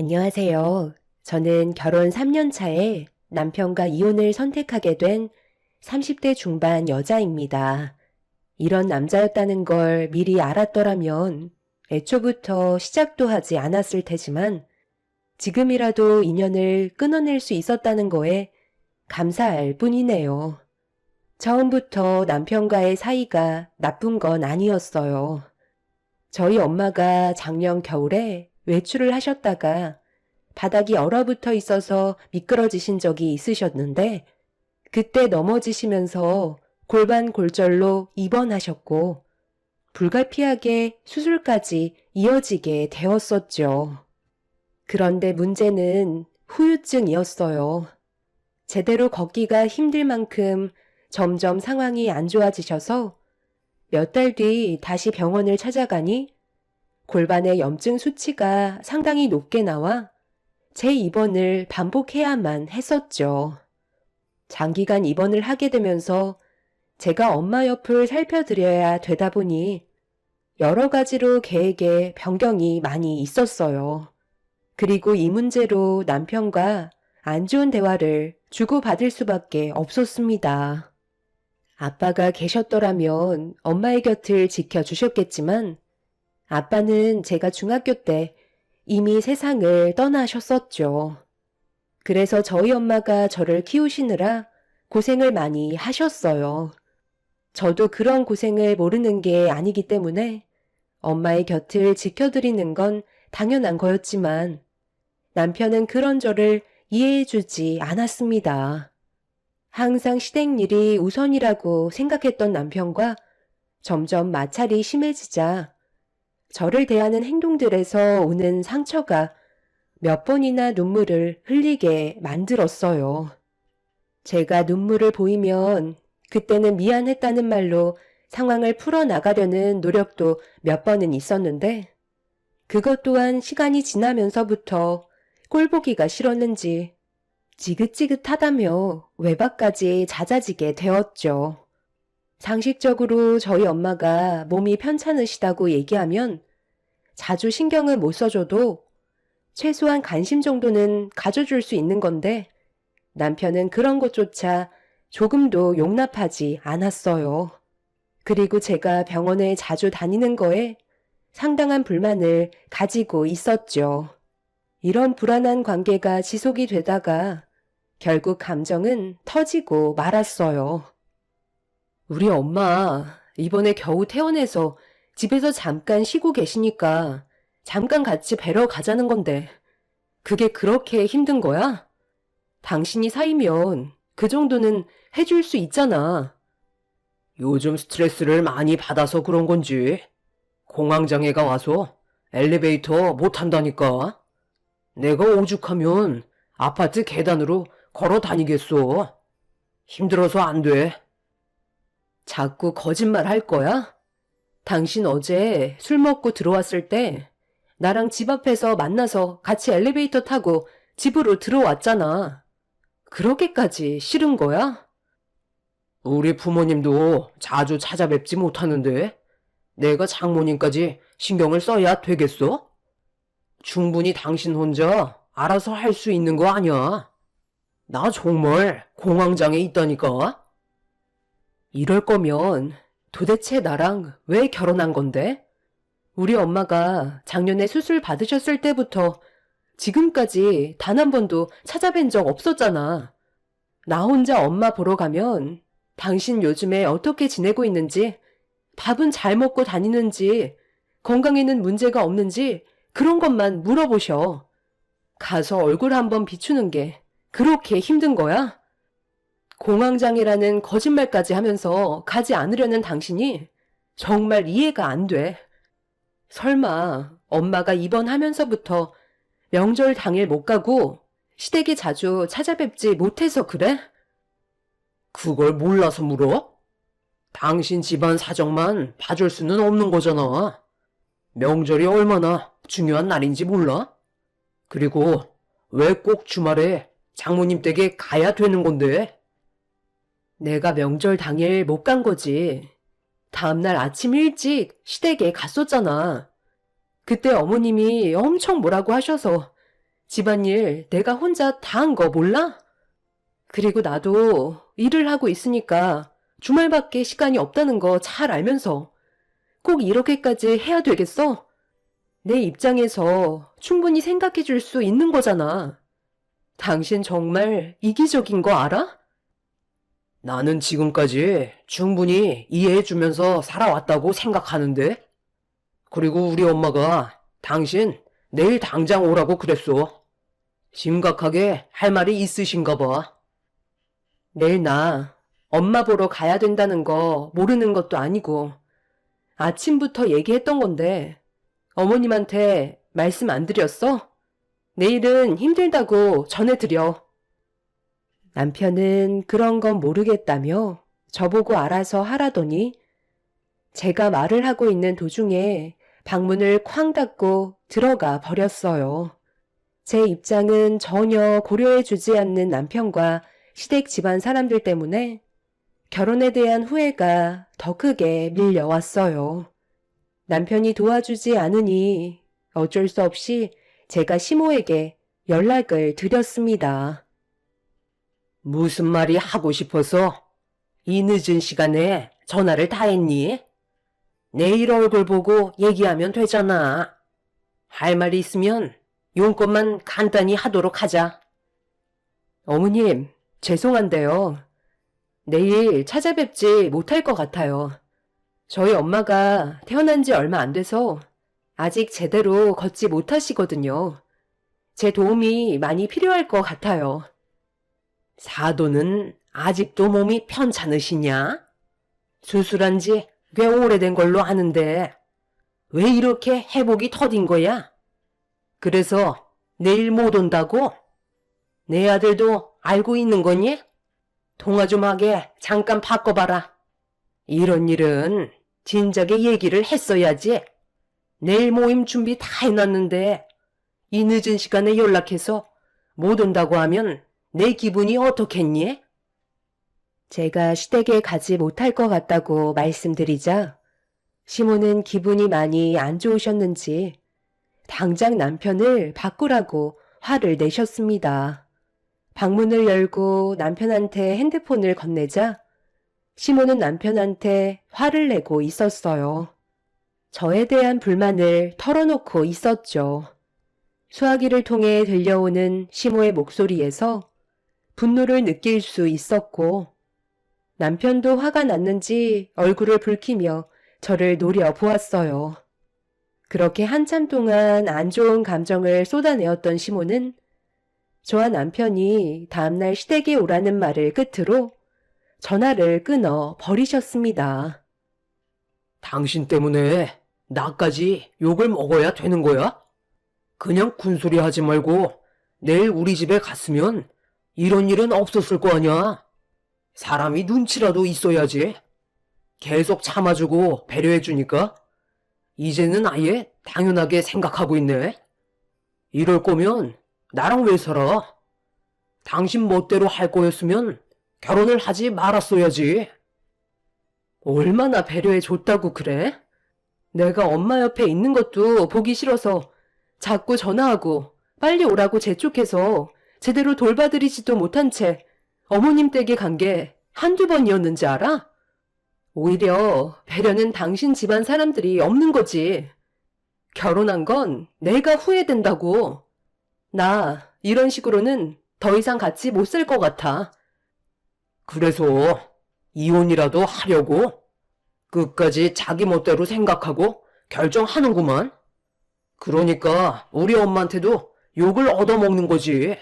안녕하세요. 저는 결혼 3년 차에 남편과 이혼을 선택하게 된 30대 중반 여자입니다. 이런 남자였다는 걸 미리 알았더라면 애초부터 시작도 하지 않았을 테지만 지금이라도 인연을 끊어낼 수 있었다는 거에 감사할 뿐이네요. 처음부터 남편과의 사이가 나쁜 건 아니었어요. 저희 엄마가 작년 겨울에 외출을 하셨다가 바닥이 얼어붙어 있어서 미끄러지신 적이 있으셨는데 그때 넘어지시면서 골반 골절로 입원하셨고 불가피하게 수술까지 이어지게 되었었죠. 그런데 문제는 후유증이었어요. 제대로 걷기가 힘들 만큼 점점 상황이 안 좋아지셔서 몇 달 뒤 다시 병원을 찾아가니 골반의 염증 수치가 상당히 높게 나와 재입원을 반복해야만 했었죠. 장기간 입원을 하게 되면서 제가 엄마 옆을 살펴드려야 되다 보니 여러 가지로 계획에 변경이 많이 있었어요. 그리고 이 문제로 남편과 안 좋은 대화를 주고받을 수밖에 없었습니다. 아빠가 계셨더라면 엄마의 곁을 지켜주셨겠지만 아빠는 제가 중학교 때 이미 세상을 떠나셨었죠. 그래서 저희 엄마가 저를 키우시느라 고생을 많이 하셨어요. 저도 그런 고생을 모르는 게 아니기 때문에 엄마의 곁을 지켜드리는 건 당연한 거였지만 남편은 그런 저를 이해해주지 않았습니다. 항상 시댁 일이 우선이라고 생각했던 남편과 점점 마찰이 심해지자 저를 대하는 행동들에서 오는 상처가 몇 번이나 눈물을 흘리게 만들었어요. 제가 눈물을 보이면 그때는 미안했다는 말로 상황을 풀어나가려는 노력도 몇 번은 있었는데 그것 또한 시간이 지나면서부터 꼴보기가 싫었는지 지긋지긋하다며 외박까지 잦아지게 되었죠. 상식적으로 저희 엄마가 몸이 편찮으시다고 얘기하면 자주 신경을 못 써줘도 최소한 관심 정도는 가져줄 수 있는 건데 남편은 그런 것조차 조금도 용납하지 않았어요. 그리고 제가 병원에 자주 다니는 거에 상당한 불만을 가지고 있었죠. 이런 불안한 관계가 지속이 되다가 결국 감정은 터지고 말았어요. 우리 엄마 이번에 겨우 퇴원해서 집에서 잠깐 쉬고 계시니까 잠깐 같이 뵈러 가자는 건데 그게 그렇게 힘든 거야? 당신이 사이면 그 정도는 해줄 수 있잖아. 요즘 스트레스를 많이 받아서 그런 건지 공황장애가 와서 엘리베이터 못 탄다니까. 내가 오죽하면 아파트 계단으로 걸어 다니겠어. 힘들어서 안 돼. 자꾸 거짓말 할 거야? 당신 어제 술 먹고 들어왔을 때 나랑 집 앞에서 만나서 같이 엘리베이터 타고 집으로 들어왔잖아. 그렇게까지 싫은 거야? 우리 부모님도 자주 찾아뵙지 못하는데 내가 장모님까지 신경을 써야 되겠어? 충분히 당신 혼자 알아서 할 수 있는 거 아니야. 나 정말 공황장애 있다니까. 이럴 거면 도대체 나랑 왜 결혼한 건데? 우리 엄마가 작년에 수술 받으셨을 때부터 지금까지 단 한 번도 찾아뵌 적 없었잖아. 나 혼자 엄마 보러 가면 당신 요즘에 어떻게 지내고 있는지, 밥은 잘 먹고 다니는지, 건강에는 문제가 없는지 그런 것만 물어보셔. 가서 얼굴 한번 비추는 게 그렇게 힘든 거야? 공황장애라는 거짓말까지 하면서 가지 않으려는 당신이 정말 이해가 안 돼. 설마 엄마가 입원하면서부터 명절 당일 못 가고 시댁에 자주 찾아뵙지 못해서 그래? 그걸 몰라서 물어? 당신 집안 사정만 봐줄 수는 없는 거잖아. 명절이 얼마나 중요한 날인지 몰라? 그리고 왜 꼭 주말에 장모님 댁에 가야 되는 건데? 내가 명절 당일 못 간 거지. 다음날 아침 일찍 시댁에 갔었잖아. 그때 어머님이 엄청 뭐라고 하셔서 집안일 내가 혼자 다 한 거 몰라? 그리고 나도 일을 하고 있으니까 주말밖에 시간이 없다는 거 잘 알면서 꼭 이렇게까지 해야 되겠어? 내 입장에서 충분히 생각해 줄 수 있는 거잖아. 당신 정말 이기적인 거 알아? 나는 지금까지 충분히 이해해 주면서 살아왔다고 생각하는데? 그리고 우리 엄마가 당신 내일 당장 오라고 그랬어. 심각하게 할 말이 있으신가 봐. 내일 나 엄마 보러 가야 된다는 거 모르는 것도 아니고 아침부터 얘기했던 건데 어머님한테 말씀 안 드렸어? 내일은 힘들다고 전해드려. 남편은 그런 건 모르겠다며 저보고 알아서 하라더니 제가 말을 하고 있는 도중에 방문을 쾅 닫고 들어가 버렸어요. 제 입장은 전혀 고려해주지 않는 남편과 시댁 집안 사람들 때문에 결혼에 대한 후회가 더 크게 밀려왔어요. 남편이 도와주지 않으니 어쩔 수 없이 제가 시모에게 연락을 드렸습니다. 무슨 말이 하고 싶어서 이 늦은 시간에 전화를 다 했니? 내일 얼굴 보고 얘기하면 되잖아. 할 말이 있으면 용건만 간단히 하도록 하자. 어머님, 죄송한데요. 내일 찾아뵙지 못할 것 같아요. 저희 엄마가 태어난 지 얼마 안 돼서 아직 제대로 걷지 못하시거든요. 제 도움이 많이 필요할 것 같아요. 사도는 아직도 몸이 편찮으시냐? 수술한 지 꽤 오래된 걸로 아는데 왜 이렇게 회복이 더딘 거야? 그래서 내일 못 온다고? 내 아들도 알고 있는 거니? 통화 좀 하게 잠깐 바꿔봐라. 이런 일은 진작에 얘기를 했어야지. 내일 모임 준비 다 해놨는데 이 늦은 시간에 연락해서 못 온다고 하면 내 기분이 어떻겠니? 제가 시댁에 가지 못할 것 같다고 말씀드리자 시모는 기분이 많이 안 좋으셨는지 당장 남편을 바꾸라고 화를 내셨습니다. 방문을 열고 남편한테 핸드폰을 건네자 시모는 남편한테 화를 내고 있었어요. 저에 대한 불만을 털어놓고 있었죠. 수화기를 통해 들려오는 시모의 목소리에서 분노를 느낄 수 있었고 남편도 화가 났는지 얼굴을 붉히며 저를 노려보았어요. 그렇게 한참 동안 안 좋은 감정을 쏟아내었던 시모는 저와 남편이 다음날 시댁에 오라는 말을 끝으로 전화를 끊어 버리셨습니다. 당신 때문에 나까지 욕을 먹어야 되는 거야? 그냥 군소리 하지 말고 내일 우리 집에 갔으면 이런 일은 없었을 거 아니야. 사람이 눈치라도 있어야지. 계속 참아주고 배려해주니까 이제는 아예 당연하게 생각하고 있네. 이럴 거면 나랑 왜 살아? 당신 멋대로 할 거였으면 결혼을 하지 말았어야지. 얼마나 배려해줬다고 그래? 내가 엄마 옆에 있는 것도 보기 싫어서 자꾸 전화하고 빨리 오라고 재촉해서 제대로 돌봐드리지도 못한 채 어머님 댁에 간 게 한두 번이었는지 알아? 오히려 배려는 당신 집안 사람들이 없는 거지. 결혼한 건 내가 후회된다고. 나 이런 식으로는 더 이상 같이 못 살 것 같아. 그래서 이혼이라도 하려고? 끝까지 자기 멋대로 생각하고 결정하는구만. 그러니까 우리 엄마한테도 욕을 얻어먹는 거지.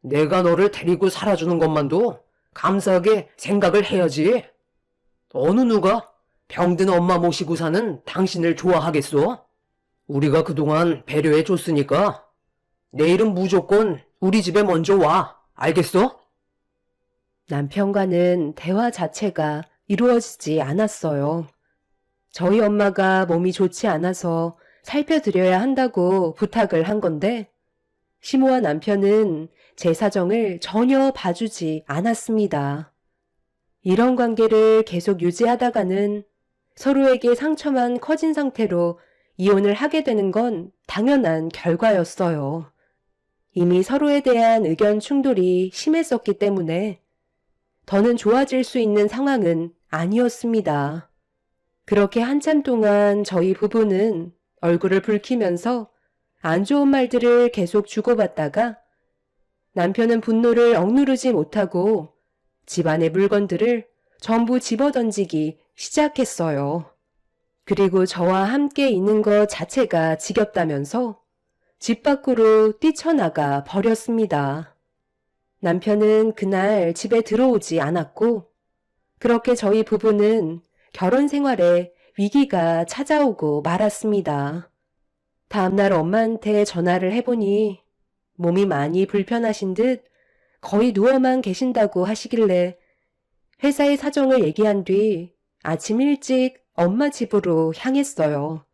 내가 너를 데리고 살아주는 것만도 감사하게 생각을 해야지. 어느 누가 병든 엄마 모시고 사는 당신을 좋아하겠어? 우리가 그동안 배려해 줬으니까 내일은 무조건 우리 집에 먼저 와. 알겠어? 남편과는 대화 자체가 이루어지지 않았어요. 저희 엄마가 몸이 좋지 않아서 살펴드려야 한다고 부탁을 한 건데 시모와 남편은 제 사정을 전혀 봐주지 않았습니다. 이런 관계를 계속 유지하다가는 서로에게 상처만 커진 상태로 이혼을 하게 되는 건 당연한 결과였어요. 이미 서로에 대한 의견 충돌이 심했었기 때문에 더는 좋아질 수 있는 상황은 아니었습니다. 그렇게 한참 동안 저희 부부는 얼굴을 붉히면서 안 좋은 말들을 계속 주고받다가 남편은 분노를 억누르지 못하고 집안의 물건들을 전부 집어던지기 시작했어요. 그리고 저와 함께 있는 것 자체가 지겹다면서 집 밖으로 뛰쳐나가 버렸습니다. 남편은 그날 집에 들어오지 않았고 그렇게 저희 부부는 결혼 생활에 위기가 찾아오고 말았습니다. 다음날 엄마한테 전화를 해보니 몸이 많이 불편하신 듯 거의 누워만 계신다고 하시길래 회사의 사정을 얘기한 뒤 아침 일찍 엄마 집으로 향했어요.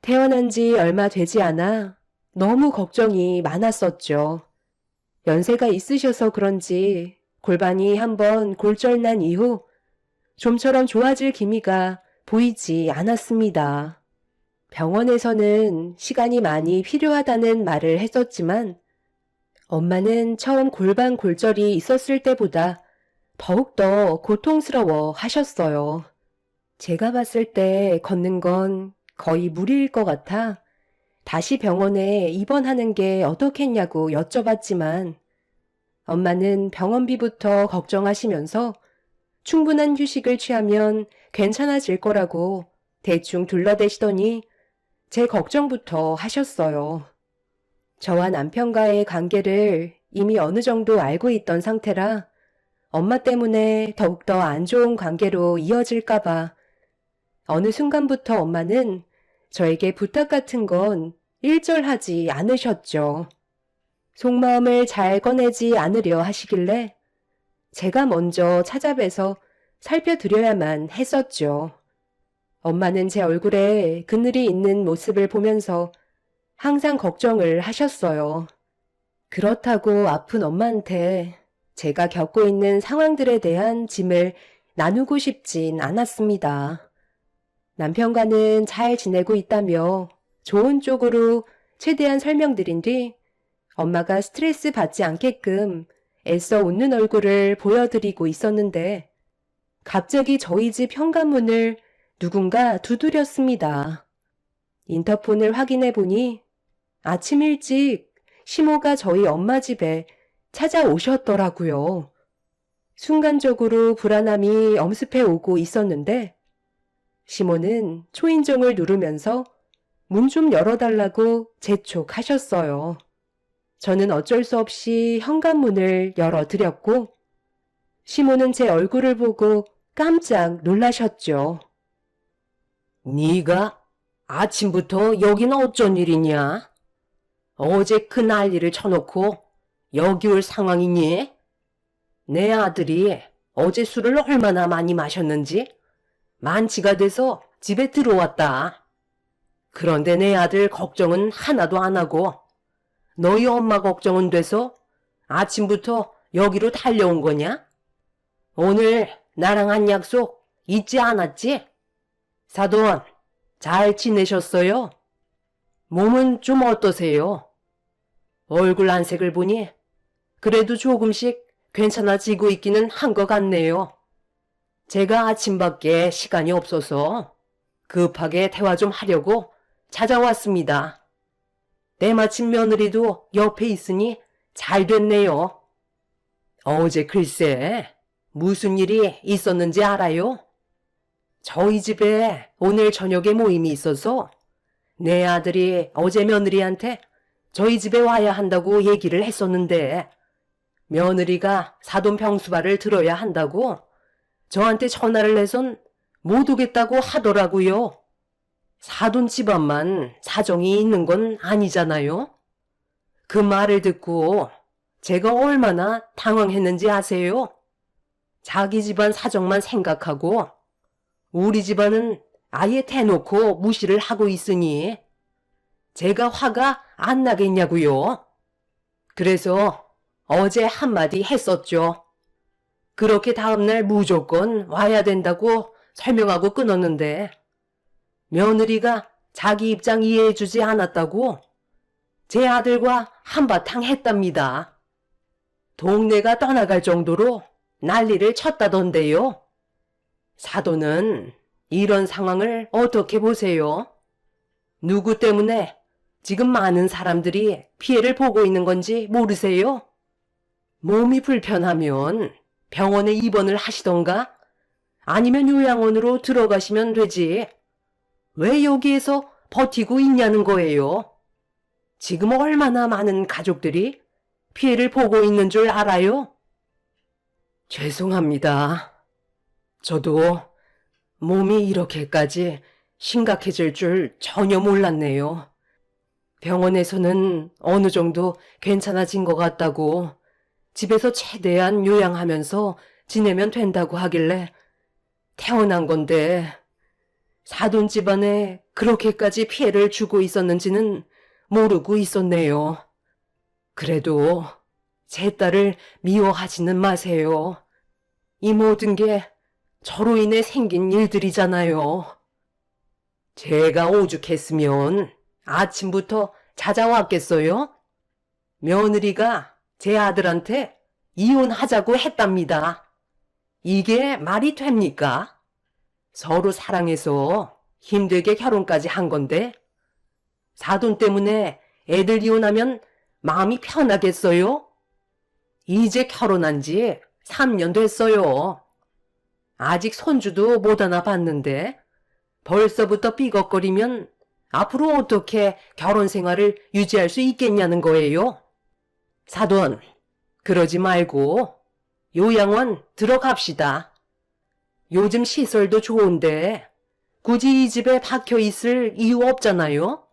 태어난 지 얼마 되지 않아 너무 걱정이 많았었죠. 연세가 있으셔서 그런지 골반이 한번 골절난 이후 좀처럼 좋아질 기미가 보이지 않았습니다. 병원에서는 시간이 많이 필요하다는 말을 했었지만 엄마는 처음 골반 골절이 있었을 때보다 더욱더 고통스러워 하셨어요. 제가 봤을 때 걷는 건 거의 무리일 것 같아 다시 병원에 입원하는 게 어떻겠냐고 여쭤봤지만 엄마는 병원비부터 걱정하시면서 충분한 휴식을 취하면 괜찮아질 거라고 대충 둘러대시더니 제 걱정부터 하셨어요. 저와 남편과의 관계를 이미 어느 정도 알고 있던 상태라 엄마 때문에 더욱더 안 좋은 관계로 이어질까봐 어느 순간부터 엄마는 저에게 부탁 같은 건 일절하지 않으셨죠. 속마음을 잘 꺼내지 않으려 하시길래 제가 먼저 찾아뵈서 살펴드려야만 했었죠. 엄마는 제 얼굴에 그늘이 있는 모습을 보면서 항상 걱정을 하셨어요. 그렇다고 아픈 엄마한테 제가 겪고 있는 상황들에 대한 짐을 나누고 싶진 않았습니다. 남편과는 잘 지내고 있다며 좋은 쪽으로 최대한 설명드린 뒤 엄마가 스트레스 받지 않게끔 애써 웃는 얼굴을 보여드리고 있었는데 갑자기 저희 집 현관문을 누군가 두드렸습니다. 인터폰을 확인해 보니 아침 일찍 시모가 저희 엄마 집에 찾아오셨더라고요. 순간적으로 불안함이 엄습해 오고 있었는데 시모는 초인종을 누르면서 문 좀 열어달라고 재촉하셨어요. 저는 어쩔 수 없이 현관문을 열어드렸고 시모는 제 얼굴을 보고 깜짝 놀라셨죠. 네가 아침부터 여기는 어쩐 일이냐? 어제 그 난리를 쳐놓고 여기 올 상황이니? 내 아들이 어제 술을 얼마나 많이 마셨는지 만취가 돼서 집에 들어왔다. 그런데 내 아들 걱정은 하나도 안 하고 너희 엄마 걱정은 돼서 아침부터 여기로 달려온 거냐? 오늘 나랑 한 약속 잊지 않았지? 사돈, 잘 지내셨어요? 몸은 좀 어떠세요? 얼굴 안색을 보니 그래도 조금씩 괜찮아지고 있기는 한 것 같네요. 제가 아침밖에 시간이 없어서 급하게 대화 좀 하려고 찾아왔습니다. 때마침 며느리도 옆에 있으니 잘 됐네요. 어제 글쎄 무슨 일이 있었는지 알아요? 저희 집에 오늘 저녁에 모임이 있어서 내 아들이 어제 며느리한테 저희 집에 와야 한다고 얘기를 했었는데 며느리가 사돈 병수발을 들어야 한다고 저한테 전화를 해선 못 오겠다고 하더라고요. 사돈 집안만 사정이 있는 건 아니잖아요. 그 말을 듣고 제가 얼마나 당황했는지 아세요? 자기 집안 사정만 생각하고 우리 집안은 아예 대놓고 무시를 하고 있으니 제가 화가 안 나겠냐고요. 그래서 어제 한마디 했었죠. 그렇게 다음날 무조건 와야 된다고 설명하고 끊었는데 며느리가 자기 입장 이해해주지 않았다고 제 아들과 한바탕 했답니다. 동네가 떠나갈 정도로 난리를 쳤다던데요. 사돈은 이런 상황을 어떻게 보세요? 누구 때문에 지금 많은 사람들이 피해를 보고 있는 건지 모르세요? 몸이 불편하면 병원에 입원을 하시던가 아니면 요양원으로 들어가시면 되지. 왜 여기에서 버티고 있냐는 거예요. 지금 얼마나 많은 가족들이 피해를 보고 있는 줄 알아요? 죄송합니다. 저도 몸이 이렇게까지 심각해질 줄 전혀 몰랐네요. 병원에서는 어느 정도 괜찮아진 것 같다고 집에서 최대한 요양하면서 지내면 된다고 하길래 태어난 건데 사돈 집안에 그렇게까지 피해를 주고 있었는지는 모르고 있었네요. 그래도 제 딸을 미워하지는 마세요. 이 모든 게 저로 인해 생긴 일들이잖아요. 제가 오죽했으면 아침부터 찾아왔겠어요? 며느리가 제 아들한테 이혼하자고 했답니다. 이게 말이 됩니까? 서로 사랑해서 힘들게 결혼까지 한 건데 사돈 때문에 애들 이혼하면 마음이 편하겠어요? 이제 결혼한 지 3년 됐어요. 아직 손주도 못 하나 봤는데 벌써부터 삐걱거리면 앞으로 어떻게 결혼 생활을 유지할 수 있겠냐는 거예요. 사돈, 그러지 말고 요양원 들어갑시다. 요즘 시설도 좋은데 굳이 이 집에 박혀 있을 이유 없잖아요.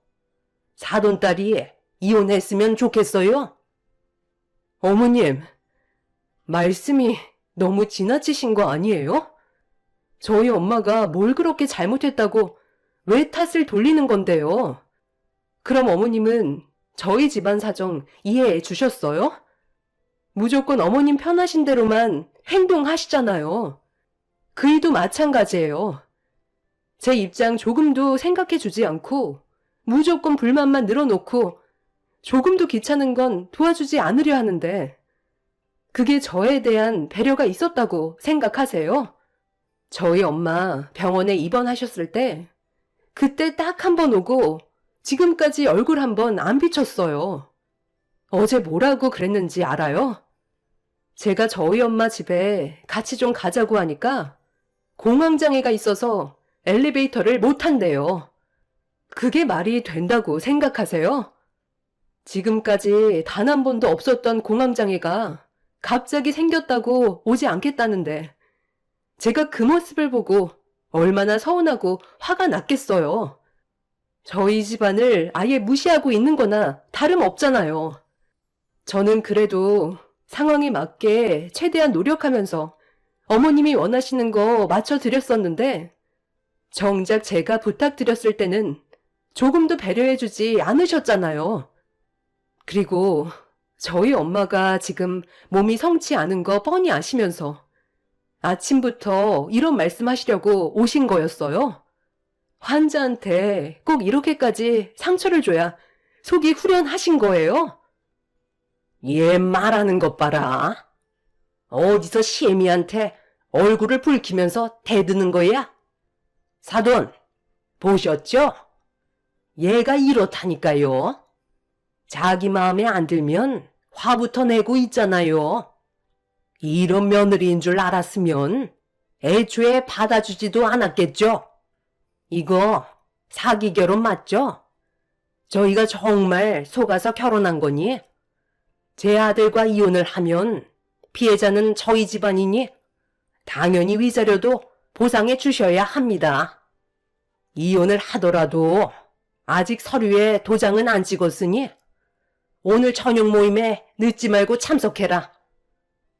사돈 딸이 이혼했으면 좋겠어요? 어머님, 말씀이 너무 지나치신 거 아니에요? 저희 엄마가 뭘 그렇게 잘못했다고 왜 탓을 돌리는 건데요? 그럼 어머님은 저희 집안 사정 이해해 주셨어요? 무조건 어머님 편하신 대로만 행동하시잖아요. 그이도 마찬가지예요. 제 입장 조금도 생각해 주지 않고 무조건 불만만 늘어놓고 조금도 귀찮은 건 도와주지 않으려 하는데 그게 저에 대한 배려가 있었다고 생각하세요? 저희 엄마 병원에 입원하셨을 때 그때 딱 한 번 오고 지금까지 얼굴 한 번 안 비쳤어요. 어제 뭐라고 그랬는지 알아요? 제가 저희 엄마 집에 같이 좀 가자고 하니까 공황장애가 있어서 엘리베이터를 못 탄대요. 그게 말이 된다고 생각하세요? 지금까지 단 한 번도 없었던 공황장애가 갑자기 생겼다고 오지 않겠다는데 제가 그 모습을 보고 얼마나 서운하고 화가 났겠어요. 저희 집안을 아예 무시하고 있는 거나 다름없잖아요. 저는 그래도 상황에 맞게 최대한 노력하면서 어머님이 원하시는 거 맞춰드렸었는데 정작 제가 부탁드렸을 때는 조금도 배려해주지 않으셨잖아요. 그리고 저희 엄마가 지금 몸이 성치 않은 거 뻔히 아시면서 아침부터 이런 말씀하시려고 오신 거였어요. 환자한테 꼭 이렇게까지 상처를 줘야 속이 후련하신 거예요? 얘 말하는 것 봐라. 어디서 시애미한테 얼굴을 붉히면서 대드는 거야? 사돈, 보셨죠? 얘가 이렇다니까요. 자기 마음에 안 들면 화부터 내고 있잖아요. 이런 며느리인 줄 알았으면 애초에 받아주지도 않았겠죠? 이거 사기 결혼 맞죠? 저희가 정말 속아서 결혼한 거니? 제 아들과 이혼을 하면 피해자는 저희 집안이니 당연히 위자료도 보상해 주셔야 합니다. 이혼을 하더라도 아직 서류에 도장은 안 찍었으니 오늘 저녁 모임에 늦지 말고 참석해라.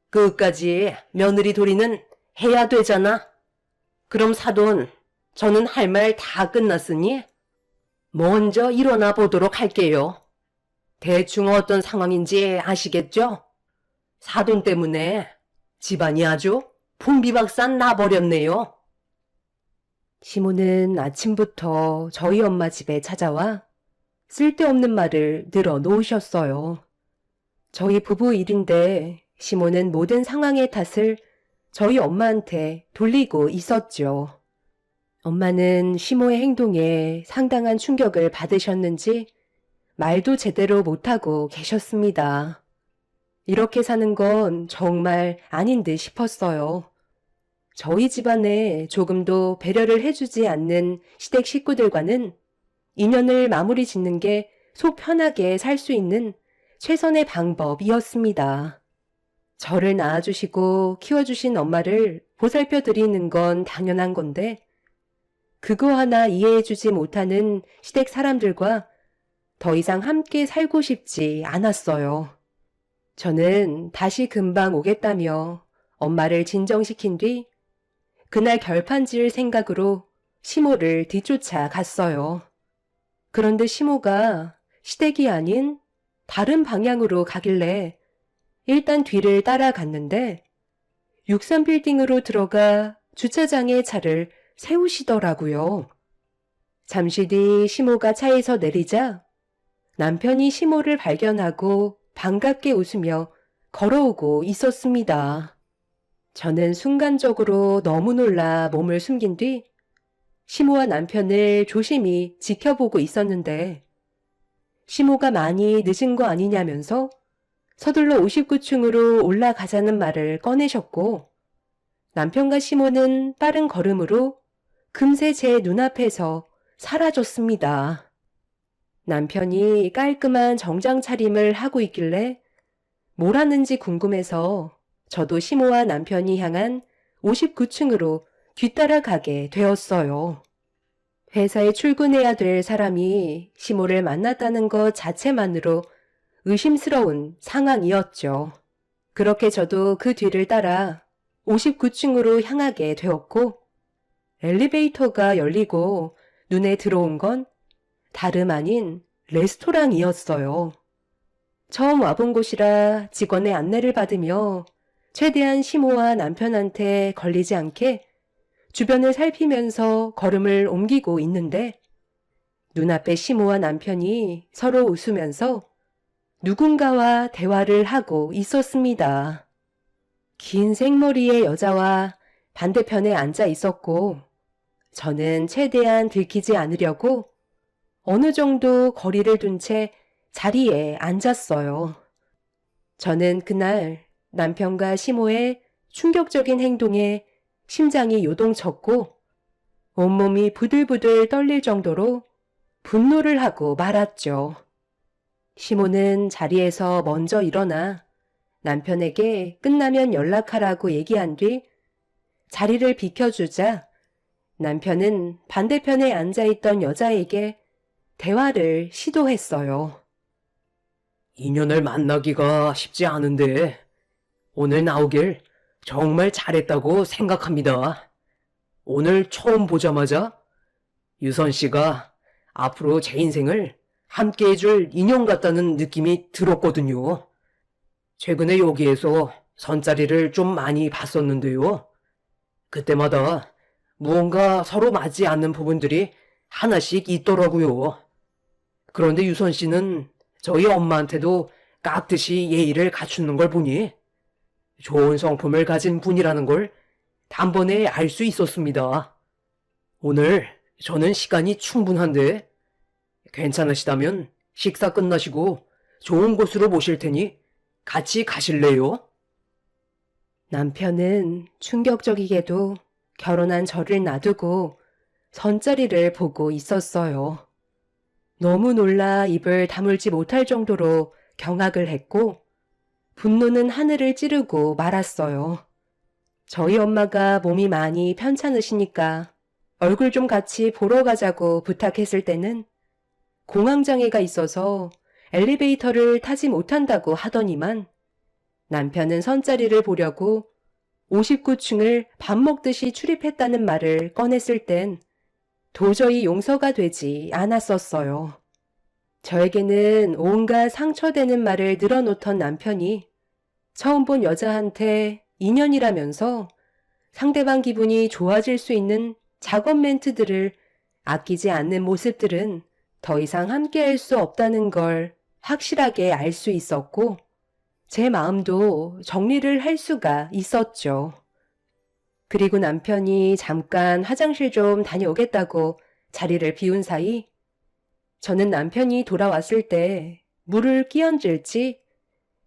끝까지 며느리 도리는 해야 되잖아. 그럼 사돈, 저는 할 말 다 끝났으니 먼저 일어나 보도록 할게요. 대충 어떤 상황인지 아시겠죠? 사돈 때문에 집안이 아주 풍비박산 나버렸네요. 시모는 아침부터 저희 엄마 집에 찾아와 쓸데없는 말을 늘어 놓으셨어요. 저희 부부 일인데 시모는 모든 상황의 탓을 저희 엄마한테 돌리고 있었죠. 엄마는 시모의 행동에 상당한 충격을 받으셨는지 말도 제대로 못하고 계셨습니다. 이렇게 사는 건 정말 아닌 듯 싶었어요. 저희 집안에 조금도 배려를 해주지 않는 시댁 식구들과는 인연을 마무리 짓는 게 속 편하게 살 수 있는 최선의 방법이었습니다. 저를 낳아주시고 키워주신 엄마를 보살펴 드리는 건 당연한 건데 그거 하나 이해해주지 못하는 시댁 사람들과 더 이상 함께 살고 싶지 않았어요. 저는 다시 금방 오겠다며 엄마를 진정시킨 뒤 그날 결판 지을 생각으로 시모를 뒤쫓아 갔어요. 그런데 시모가 시댁이 아닌 다른 방향으로 가길래 일단 뒤를 따라갔는데 63빌딩으로 들어가 주차장에 차를 세우시더라고요. 잠시 뒤 시모가 차에서 내리자 남편이 시모를 발견하고 반갑게 웃으며 걸어오고 있었습니다. 저는 순간적으로 너무 놀라 몸을 숨긴 뒤 시모와 남편을 조심히 지켜보고 있었는데 시모가 많이 늦은 거 아니냐면서 서둘러 59층으로 올라가자는 말을 꺼내셨고 남편과 시모는 빠른 걸음으로 금세 제 눈앞에서 사라졌습니다. 남편이 깔끔한 정장 차림을 하고 있길래 뭘 하는지 궁금해서 저도 시모와 남편이 향한 59층으로 뒤따라가게 되었어요. 회사에 출근해야 될 사람이 시모를 만났다는 것 자체만으로 의심스러운 상황이었죠. 그렇게 저도 그 뒤를 따라 59층으로 향하게 되었고 엘리베이터가 열리고 눈에 들어온 건 다름 아닌 레스토랑이었어요. 처음 와본 곳이라 직원의 안내를 받으며 최대한 시모와 남편한테 걸리지 않게 주변을 살피면서 걸음을 옮기고 있는데 눈앞에 시모와 남편이 서로 웃으면서 누군가와 대화를 하고 있었습니다. 긴 생머리의 여자와 반대편에 앉아 있었고 저는 최대한 들키지 않으려고 어느 정도 거리를 둔 채 자리에 앉았어요. 저는 그날 남편과 시모의 충격적인 행동에 심장이 요동쳤고 온몸이 부들부들 떨릴 정도로 분노를 하고 말았죠. 시모는 자리에서 먼저 일어나 남편에게 끝나면 연락하라고 얘기한 뒤 자리를 비켜주자 남편은 반대편에 앉아있던 여자에게 대화를 시도했어요. 인연을 만나기가 쉽지 않은데 오늘 나오길 정말 잘했다고 생각합니다. 오늘 처음 보자마자 유선 씨가 앞으로 제 인생을 함께 해줄 인연 같다는 느낌이 들었거든요. 최근에 여기에서 선자리를 좀 많이 봤었는데요. 그때마다 무언가 서로 맞지 않는 부분들이 하나씩 있더라고요. 그런데 유선 씨는 저희 엄마한테도 깍듯이 예의를 갖추는 걸 보니 좋은 성품을 가진 분이라는 걸 단번에 알 수 있었습니다. 오늘 저는 시간이 충분한데 괜찮으시다면 식사 끝나시고 좋은 곳으로 모실 테니 같이 가실래요? 남편은 충격적이게도 결혼한 저를 놔두고 선자리를 보고 있었어요. 너무 놀라 입을 다물지 못할 정도로 경악을 했고 분노는 하늘을 찌르고 말았어요. 저희 엄마가 몸이 많이 편찮으시니까 얼굴 좀 같이 보러 가자고 부탁했을 때는 공황장애가 있어서 엘리베이터를 타지 못한다고 하더니만 남편은 선자리를 보려고 59층을 밥 먹듯이 출입했다는 말을 꺼냈을 땐 도저히 용서가 되지 않았었어요. 저에게는 온갖 상처되는 말을 늘어놓던 남편이 처음 본 여자한테 인연이라면서 상대방 기분이 좋아질 수 있는 작업 멘트들을 아끼지 않는 모습들은 더 이상 함께할 수 없다는 걸 확실하게 알 수 있었고, 제 마음도 정리를 할 수가 있었죠. 그리고 남편이 잠깐 화장실 좀 다녀오겠다고 자리를 비운 사이, 저는 남편이 돌아왔을 때 물을 끼얹을지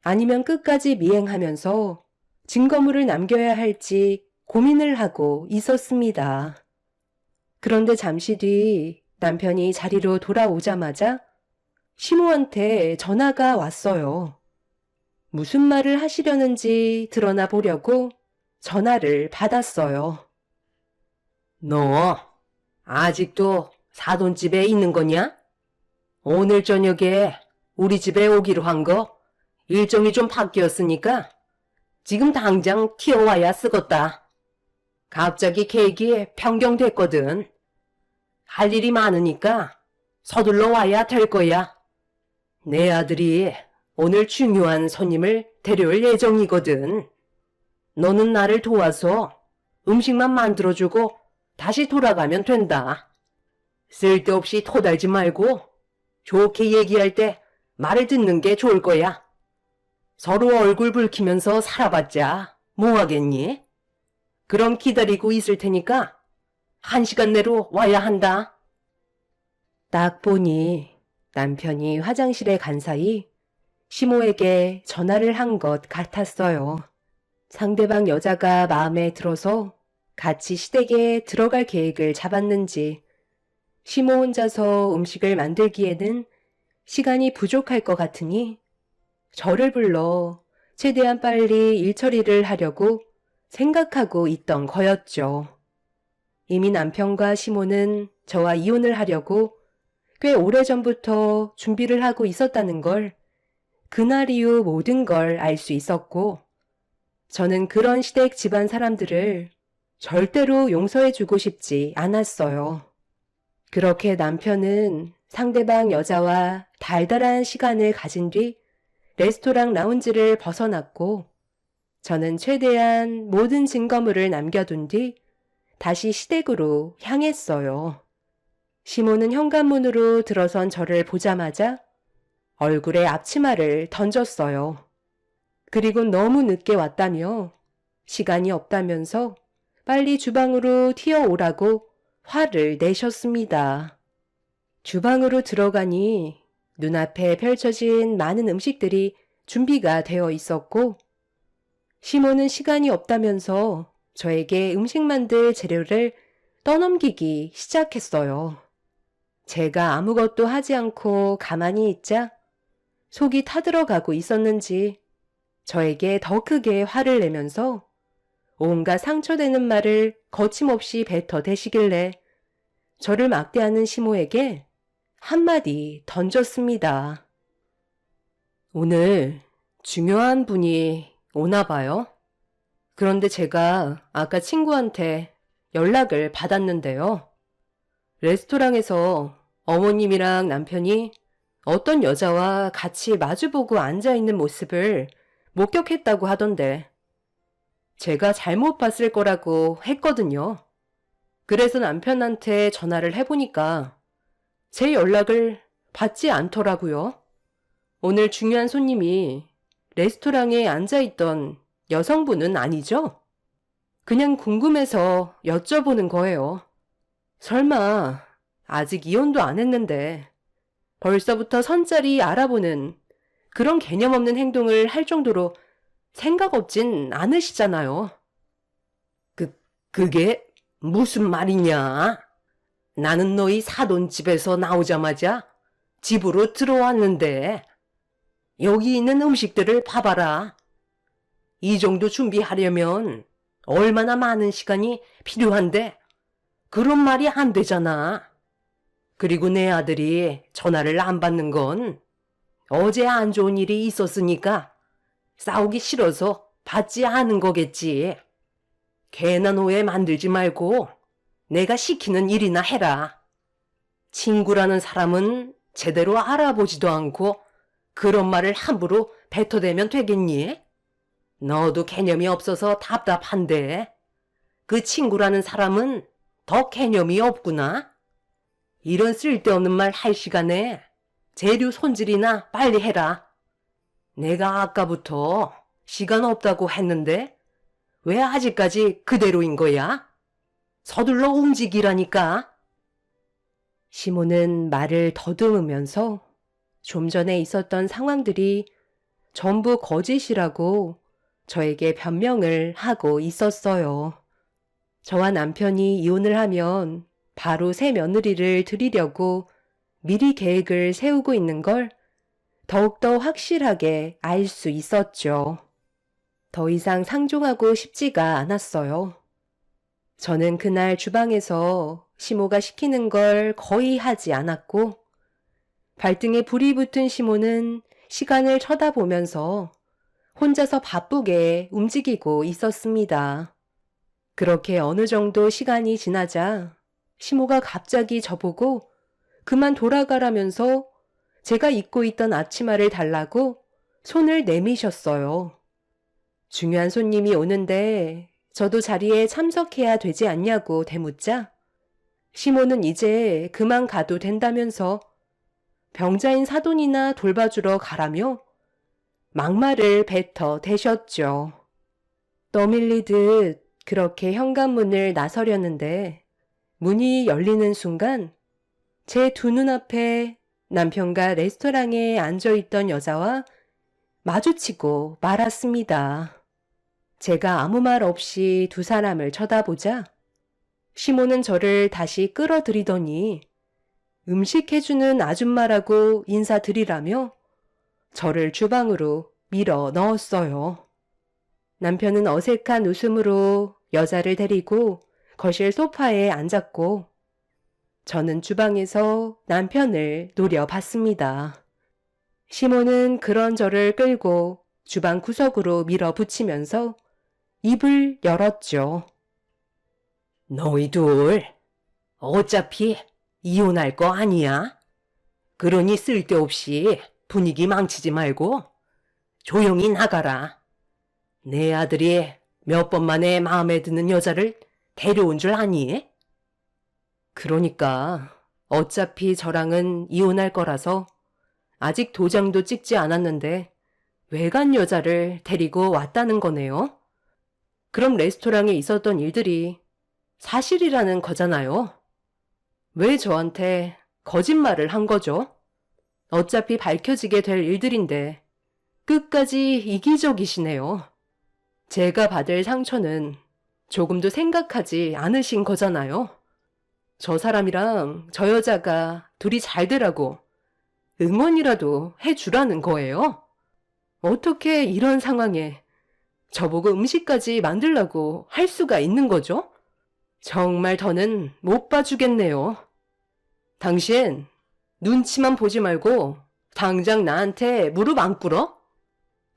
아니면 끝까지 미행하면서 증거물을 남겨야 할지 고민을 하고 있었습니다. 그런데 잠시 뒤 남편이 자리로 돌아오자마자 시모한테 전화가 왔어요. 무슨 말을 하시려는지 드러나 보려고 전화를 받았어요. 너 아직도 사돈집에 있는 거냐? 오늘 저녁에 우리 집에 오기로 한 거 일정이 좀 바뀌었으니까 지금 당장 튀어와야 쓰겄다. 갑자기 계획이 변경됐거든. 할 일이 많으니까 서둘러 와야 될 거야. 내 아들이 오늘 중요한 손님을 데려올 예정이거든. 너는 나를 도와서 음식만 만들어주고 다시 돌아가면 된다. 쓸데없이 토달지 말고 좋게 얘기할 때 말을 듣는 게 좋을 거야. 서로 얼굴 붉히면서 살아봤자 뭐 하겠니? 그럼 기다리고 있을 테니까 1시간 내로 와야 한다. 딱 보니 남편이 화장실에 간 사이 시모에게 전화를 한 것 같았어요. 상대방 여자가 마음에 들어서 같이 시댁에 들어갈 계획을 잡았는지 시모 혼자서 음식을 만들기에는 시간이 부족할 것 같으니 저를 불러 최대한 빨리 일 처리를 하려고 생각하고 있던 거였죠. 이미 남편과 시모는 저와 이혼을 하려고 꽤 오래전부터 준비를 하고 있었다는 걸 그날 이후 모든 걸 알 수 있었고, 저는 그런 시댁 집안 사람들을 절대로 용서해주고 싶지 않았어요. 그렇게 남편은 상대방 여자와 달달한 시간을 가진 뒤 레스토랑 라운지를 벗어났고, 저는 최대한 모든 증거물을 남겨둔 뒤 다시 시댁으로 향했어요. 시모는 현관문으로 들어선 저를 보자마자 얼굴에 앞치마를 던졌어요. 그리고 너무 늦게 왔다며 시간이 없다면서 빨리 주방으로 튀어오라고 화를 내셨습니다. 주방으로 들어가니 눈앞에 펼쳐진 많은 음식들이 준비가 되어 있었고, 시모는 시간이 없다면서 저에게 음식 만들 재료를 떠넘기기 시작했어요. 제가 아무것도 하지 않고 가만히 있자 속이 타들어가고 있었는지 저에게 더 크게 화를 내면서 온갖 상처되는 말을 거침없이 뱉어대시길래 저를 막대하는 시모에게 한마디 던졌습니다. 오늘 중요한 분이 오나 봐요. 그런데 제가 아까 친구한테 연락을 받았는데요. 레스토랑에서 어머님이랑 남편이 어떤 여자와 같이 마주보고 앉아있는 모습을 목격했다고 하던데 제가 잘못 봤을 거라고 했거든요. 그래서 남편한테 전화를 해보니까 제 연락을 받지 않더라고요. 오늘 중요한 손님이 레스토랑에 앉아있던 여성분은 아니죠? 그냥 궁금해서 여쭤보는 거예요. 설마 아직 이혼도 안 했는데 벌써부터 선자리 알아보는 그런 개념 없는 행동을 할 정도로 생각 없진 않으시잖아요. 그게 무슨 말이냐? 나는 너희 사돈집에서 나오자마자 집으로 들어왔는데 여기 있는 음식들을 봐봐라. 이 정도 준비하려면 얼마나 많은 시간이 필요한데 그런 말이 안 되잖아. 그리고 내 아들이 전화를 안 받는 건 어제 안 좋은 일이 있었으니까 싸우기 싫어서 받지 않은 거겠지. 괜한 오해 만들지 말고 내가 시키는 일이나 해라. 친구라는 사람은 제대로 알아보지도 않고 그런 말을 함부로 뱉어대면 되겠니? 너도 개념이 없어서 답답한데 그 친구라는 사람은 더 개념이 없구나. 이런 쓸데없는 말 할 시간에 재료 손질이나 빨리 해라. 내가 아까부터 시간 없다고 했는데 왜 아직까지 그대로인 거야? 서둘러 움직이라니까. 시모는 말을 더듬으면서 좀 전에 있었던 상황들이 전부 거짓이라고 저에게 변명을 하고 있었어요. 저와 남편이 이혼을 하면 바로 새 며느리를 들이려고 미리 계획을 세우고 있는 걸 더욱더 확실하게 알 수 있었죠. 더 이상 상종하고 싶지가 않았어요. 저는 그날 주방에서 시모가 시키는 걸 거의 하지 않았고, 발등에 불이 붙은 시모는 시간을 쳐다보면서 혼자서 바쁘게 움직이고 있었습니다. 그렇게 어느 정도 시간이 지나자 시모가 갑자기 저보고 그만 돌아가라면서 제가 입고 있던 앞치마를 달라고 손을 내미셨어요. 중요한 손님이 오는데 저도 자리에 참석해야 되지 않냐고 대묻자 시모는 이제 그만 가도 된다면서 병자인 사돈이나 돌봐주러 가라며 막말을 뱉어 대셨죠. 떠밀리듯 그렇게 현관문을 나서려는데 문이 열리는 순간 제 두 눈앞에 남편과 레스토랑에 앉아있던 여자와 마주치고 말았습니다. 제가 아무 말 없이 두 사람을 쳐다보자 시모는 저를 다시 끌어들이더니 음식 해주는 아줌마라고 인사드리라며 저를 주방으로 밀어 넣었어요. 남편은 어색한 웃음으로 여자를 데리고 거실 소파에 앉았고 저는 주방에서 남편을 노려봤습니다. 시모는 그런 저를 끌고 주방 구석으로 밀어붙이면서 입을 열었죠. 너희 둘 어차피 이혼할 거 아니야? 그러니 쓸데없이 분위기 망치지 말고 조용히 나가라. 내 아들이 몇 번 만에 마음에 드는 여자를 데려온 줄 아니? 그러니까 어차피 저랑은 이혼할 거라서 아직 도장도 찍지 않았는데 외간 여자를 데리고 왔다는 거네요. 그럼 레스토랑에 있었던 일들이 사실이라는 거잖아요. 왜 저한테 거짓말을 한 거죠? 어차피 밝혀지게 될 일들인데 끝까지 이기적이시네요. 제가 받을 상처는 조금도 생각하지 않으신 거잖아요. 저 사람이랑 저 여자가 둘이 잘 되라고 응원이라도 해주라는 거예요. 어떻게 이런 상황에 저보고 음식까지 만들라고 할 수가 있는 거죠? 정말 더는 못 봐주겠네요. 당신 눈치만 보지 말고 당장 나한테 무릎 안 꿇어?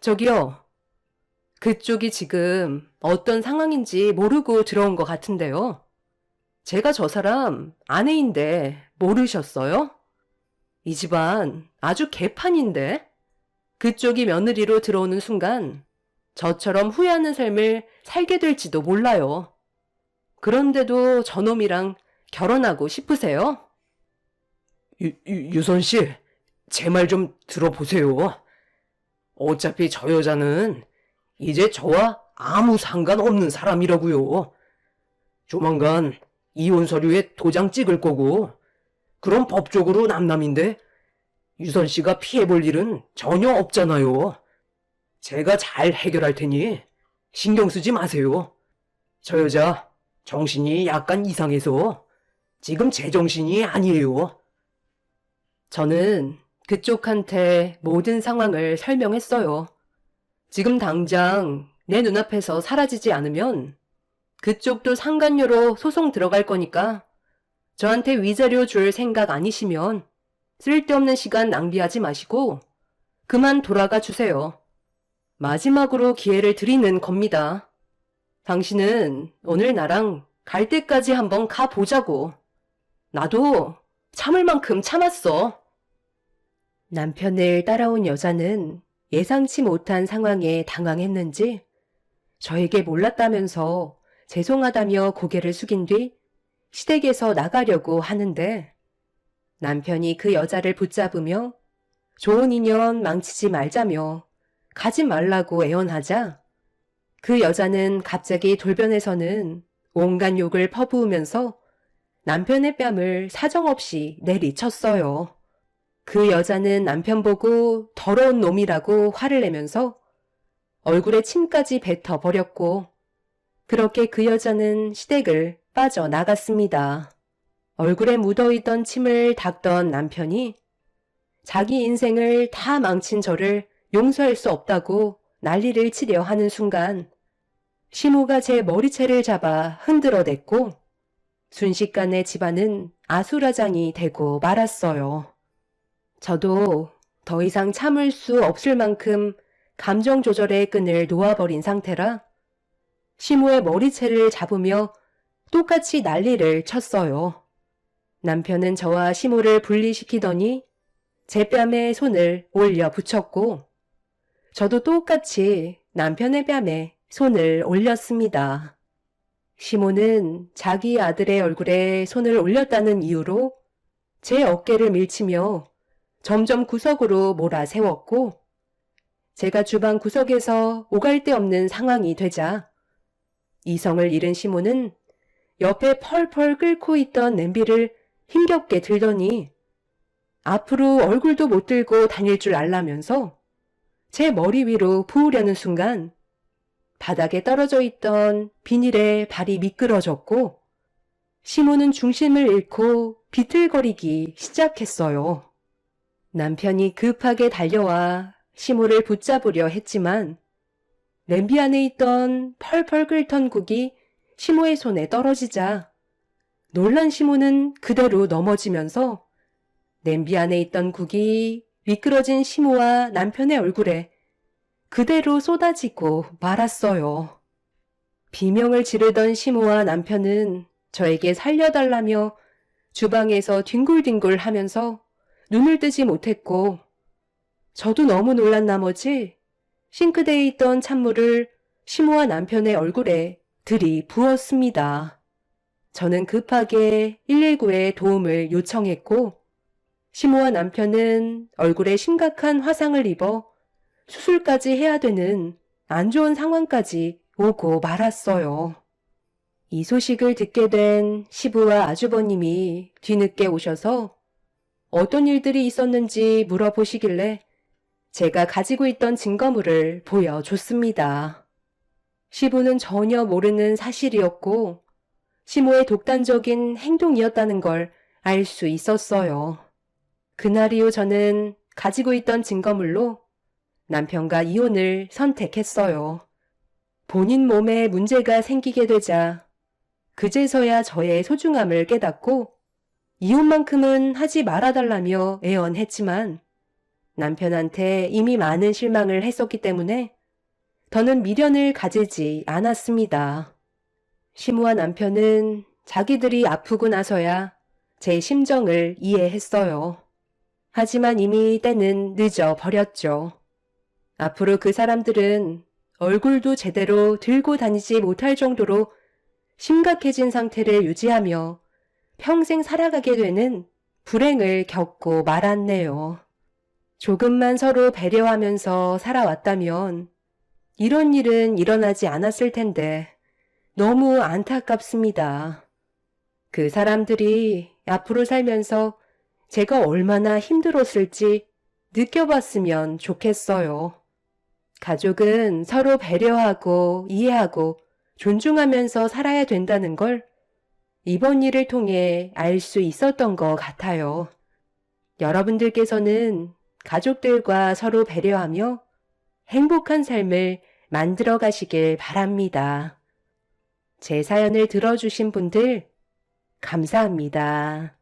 저기요. 그쪽이 지금 어떤 상황인지 모르고 들어온 것 같은데요. 제가 저 사람 아내인데 모르셨어요? 이 집안 아주 개판인데 그쪽이 며느리로 들어오는 순간 저처럼 후회하는 삶을 살게 될지도 몰라요. 그런데도 저놈이랑 결혼하고 싶으세요? 유선 씨, 제 말 좀 들어보세요. 어차피 저 여자는 이제 저와 아무 상관없는 사람이라고요. 조만간 이혼 서류에 도장 찍을 거고, 그럼 법적으로 남남인데 유선 씨가 피해볼 일은 전혀 없잖아요. 제가 잘 해결할 테니 신경 쓰지 마세요. 저 여자 정신이 약간 이상해서 지금 제정신이 아니에요. 저는 그쪽한테 모든 상황을 설명했어요. 지금 당장 내 눈앞에서 사라지지 않으면 그쪽도 상간녀로 소송 들어갈 거니까 저한테 위자료 줄 생각 아니시면 쓸데없는 시간 낭비하지 마시고 그만 돌아가 주세요. 마지막으로 기회를 드리는 겁니다. 당신은 오늘 나랑 갈 때까지 한번 가보자고. 나도 참을 만큼 참았어. 남편을 따라온 여자는 예상치 못한 상황에 당황했는지 저에게 몰랐다면서 죄송하다며 고개를 숙인 뒤 시댁에서 나가려고 하는데 남편이 그 여자를 붙잡으며 좋은 인연 망치지 말자며 가지 말라고 애원하자 그 여자는 갑자기 돌변해서는 온갖 욕을 퍼부으면서 남편의 뺨을 사정없이 내리쳤어요. 그 여자는 남편 보고 더러운 놈이라고 화를 내면서 얼굴에 침까지 뱉어버렸고 그렇게 그 여자는 시댁을 빠져나갔습니다. 얼굴에 묻어있던 침을 닦던 남편이 자기 인생을 다 망친 저를 용서할 수 없다고 난리를 치려 하는 순간 시모가 제 머리채를 잡아 흔들어댔고 순식간에 집안은 아수라장이 되고 말았어요. 저도 더 이상 참을 수 없을 만큼 감정 조절의 끈을 놓아버린 상태라 시모의 머리채를 잡으며 똑같이 난리를 쳤어요. 남편은 저와 시모를 분리시키더니 제 뺨에 손을 올려 붙였고 저도 똑같이 남편의 뺨에 손을 올렸습니다. 시모는 자기 아들의 얼굴에 손을 올렸다는 이유로 제 어깨를 밀치며 점점 구석으로 몰아세웠고 제가 주방 구석에서 오갈 데 없는 상황이 되자 이성을 잃은 시모는 옆에 펄펄 끓고 있던 냄비를 힘겹게 들더니 앞으로 얼굴도 못 들고 다닐 줄 알라면서 제 머리 위로 부으려는 순간 바닥에 떨어져 있던 비닐에 발이 미끄러졌고 시모는 중심을 잃고 비틀거리기 시작했어요. 남편이 급하게 달려와 시모를 붙잡으려 했지만 냄비 안에 있던 펄펄 끓던 국이 시모의 손에 떨어지자 놀란 시모는 그대로 넘어지면서 냄비 안에 있던 국이 미끄러진 시모와 남편의 얼굴에 그대로 쏟아지고 말았어요. 비명을 지르던 시모와 남편은 저에게 살려달라며 주방에서 뒹굴뒹굴 하면서 눈을 뜨지 못했고 저도 너무 놀란 나머지 싱크대에 있던 찬물을 시모와 남편의 얼굴에 들이부었습니다. 저는 급하게 119에 도움을 요청했고 시모와 남편은 얼굴에 심각한 화상을 입어 수술까지 해야 되는 안 좋은 상황까지 오고 말았어요. 이 소식을 듣게 된 시부와 아주버님이 뒤늦게 오셔서 어떤 일들이 있었는지 물어보시길래 제가 가지고 있던 증거물을 보여줬습니다. 시부는 전혀 모르는 사실이었고 시모의 독단적인 행동이었다는 걸 알 수 있었어요. 그날 이후 저는 가지고 있던 증거물로 남편과 이혼을 선택했어요. 본인 몸에 문제가 생기게 되자 그제서야 저의 소중함을 깨닫고 이혼만큼은 하지 말아달라며 애원했지만 남편한테 이미 많은 실망을 했었기 때문에 더는 미련을 가지지 않았습니다. 시모와 남편은 자기들이 아프고 나서야 제 심정을 이해했어요. 하지만 이미 때는 늦어버렸죠. 앞으로 그 사람들은 얼굴도 제대로 들고 다니지 못할 정도로 심각해진 상태를 유지하며 평생 살아가게 되는 불행을 겪고 말았네요. 조금만 서로 배려하면서 살아왔다면 이런 일은 일어나지 않았을 텐데 너무 안타깝습니다. 그 사람들이 앞으로 살면서 제가 얼마나 힘들었을지 느껴봤으면 좋겠어요. 가족은 서로 배려하고 이해하고 존중하면서 살아야 된다는 걸 이번 일을 통해 알 수 있었던 것 같아요. 여러분들께서는 가족들과 서로 배려하며 행복한 삶을 만들어 가시길 바랍니다. 제 사연을 들어주신 분들 감사합니다.